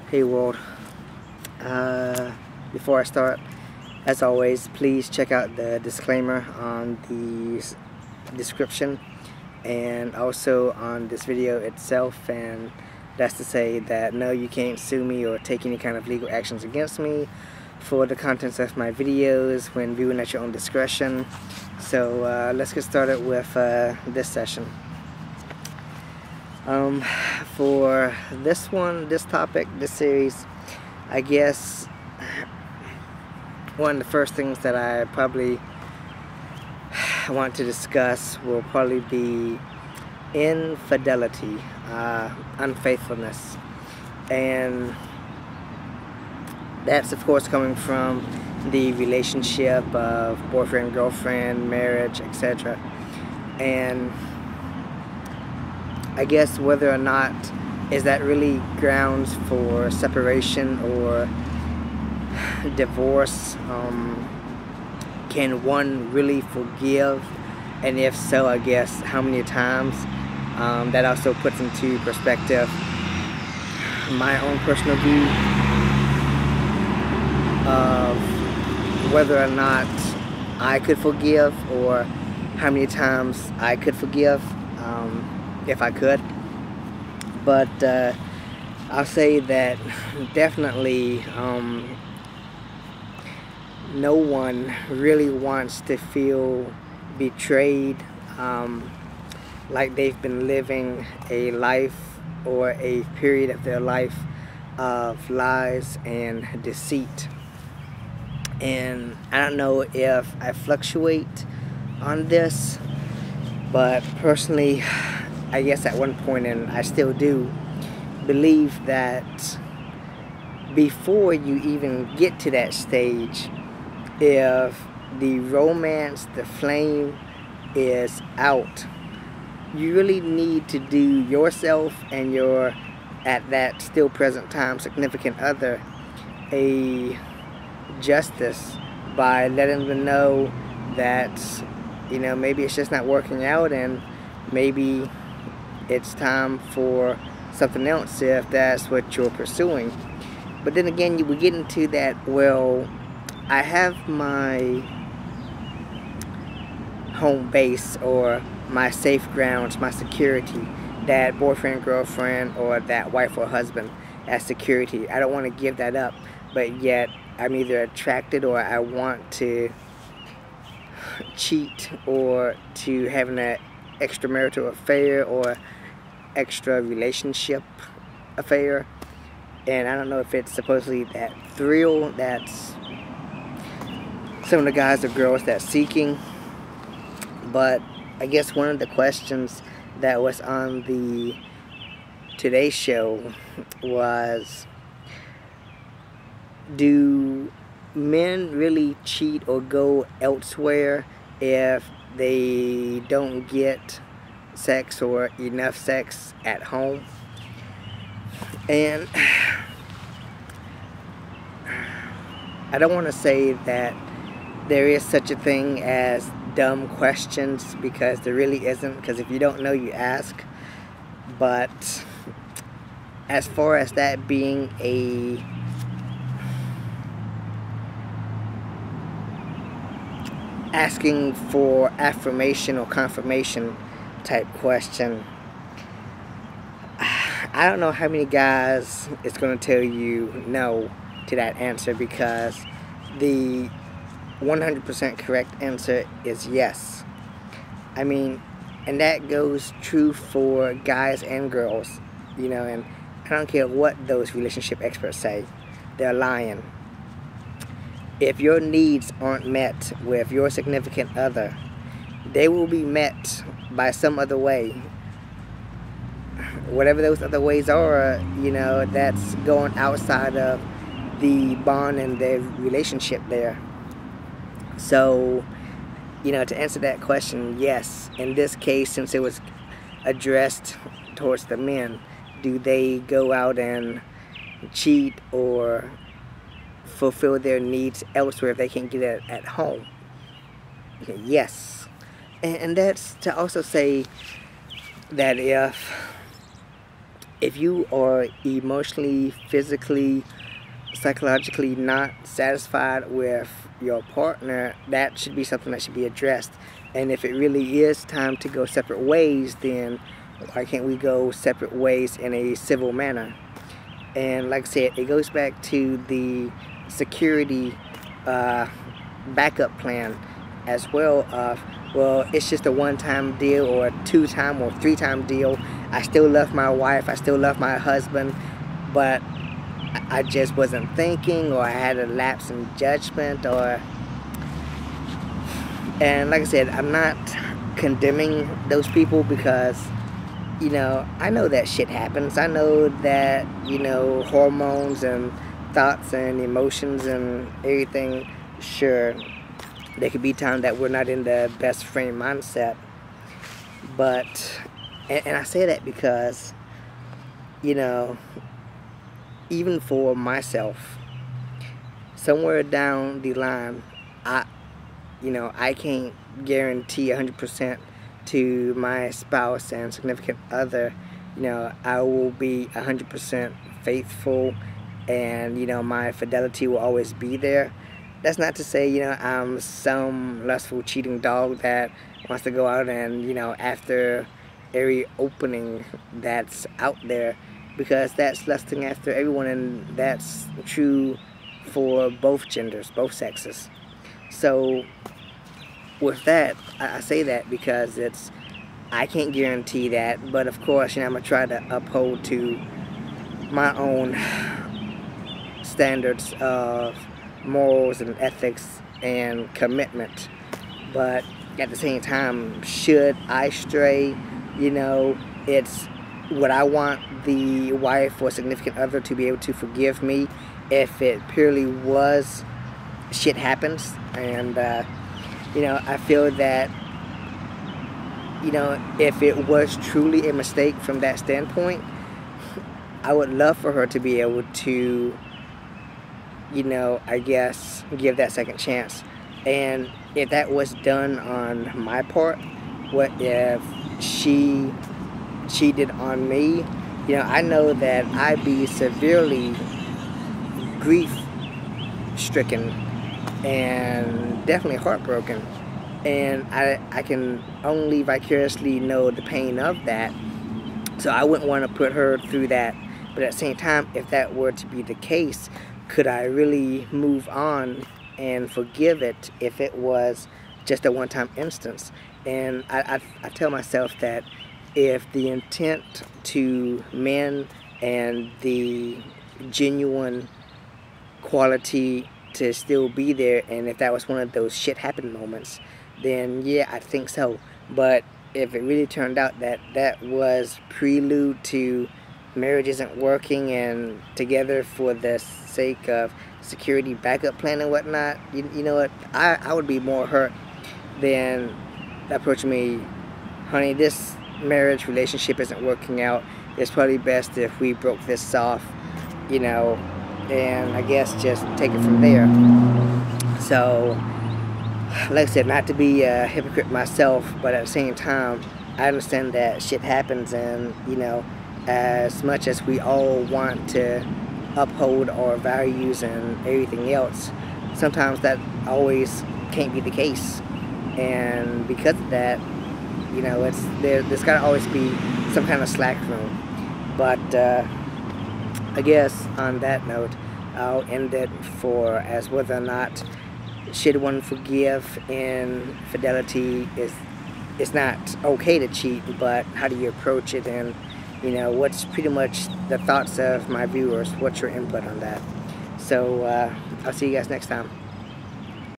Hey world, before I start, as always, please check out the disclaimer on the description and also on this video itself, and that's to say that no, you can't sue me or take any kind of legal actions against me for the contents of my videos when viewing at your own discretion. So let's get started with this session. For this topic, this series, I guess one of the first things that I probably want to discuss will probably be infidelity, unfaithfulness, and that's of course coming from the relationship of boyfriend, girlfriend, marriage, etc. And I guess whether or not is that really grounds for separation or divorce. Can one really forgive? And if so, I guess how many times? That also puts into perspective my own personal view of whether or not I could forgive, or how many times I could forgive, if I could. But I'll say that definitely no one really wants to feel betrayed, like they've been living a life or a period of their life of lies and deceit. And I don't know if I fluctuate on this, but personally, I guess at one point, and I still do, believe that before you even get to that stage, if the romance, the flame is out, you really need to do yourself and your, at that still present time, significant other a justice by letting them know that, you know, maybe it's just not working out, and maybe it's time for something else if that's what you're pursuing. But then again, we get into that, well, I have my home base or my safe grounds, my security, that boyfriend, girlfriend, or that wife or husband as security. I don't want to give that up, but yet I'm either attracted or I want to cheat or to have an extramarital affair or extra relationship affair. And I don't know if it's supposedly that thrill that's some of the guys or girls that's seeking. But I guess one of the questions that was on the Today Show was, do men really cheat or go elsewhere if they don't get sex or enough sex at home? And I don't want to say that there is such a thing as dumb questions, because there really isn't, because if you don't know, you ask. But as far as that being a asking for affirmation or confirmation type question, I don't know how many guys it's going to tell you no to that answer, because the 100% correct answer is yes. I mean, and that goes true for guys and girls, you know, and I don't care what those relationship experts say, they're lying. If your needs aren't met with your significant other, they will be met by some other way. Whatever those other ways are, you know, that's going outside of the bond and the relationship there. So, you know, to answer that question, yes. In this case, since it was addressed towards the men, do they go out and cheat or fulfill their needs elsewhere if they can't get it at home? Yes. And that's to also say that if if you are emotionally, physically, psychologically not satisfied with your partner, that should be something that should be addressed. And if it really is time to go separate ways, then why can't we go separate ways in a civil manner? And like I said, it goes back to the security backup plan as well of, well, it's just a one-time deal or a two-time or three-time deal. I still love my wife, I still love my husband, but I just wasn't thinking, or I had a lapse in judgment, or... And like I said, I'm not condemning those people because, you know, I know that shit happens. I know that, you know, hormones and thoughts and emotions and everything, sure, there could be times that we're not in the best frame mindset. But, and I say that because, you know, even for myself, somewhere down the line, I can't guarantee 100% to my spouse and significant other, you know, I will be 100% faithful, and, you know, my fidelity will always be there. That's not to say, you know, I'm some lustful, cheating dog that wants to go out and, you know, after every opening that's out there, because that's lusting after everyone, and that's true for both genders, both sexes. So with that, I say that because I can't guarantee that, but of course, you know, I'm gonna try to uphold to my own standards of morals and ethics and commitment. But at the same time, should I stray, you know, it's would I want the wife or significant other to be able to forgive me if it purely was shit happens. And you know, I feel that, you know, if it was truly a mistake from that standpoint, I would love for her to be able to, you know, I guess, give that second chance. And if that was done on my part, what if she cheated on me? You know, I know that I'd be severely grief-stricken and definitely heartbroken. And I can only vicariously know the pain of that. So I wouldn't want to put her through that. But at the same time, if that were to be the case, could I really move on and forgive it if it was just a one-time instance? And I tell myself that if the intent to mend and the genuine quality to still be there, and if that was one of those shit happen moments, then yeah, I think so. But if it really turned out that that was prelude to marriage isn't working and together for the sake of security backup plan and whatnot, you know what, I would be more hurt than approaching me, honey, this marriage relationship isn't working out, it's probably best if we broke this off, you know, and I guess just take it from there. So like I said, not to be a hypocrite myself, but at the same time, I understand that shit happens, and, you know, as much as we all want to uphold our values and everything else, sometimes that always can't be the case. And because of that, you know, there's got to always be some kind of slack room. But I guess on that note, I'll end it for as whether or not should one forgive infidelity. It's not okay to cheat, but how do you approach it? And, you know, what's pretty much the thoughts of my viewers? What's your input on that? So I'll see you guys next time.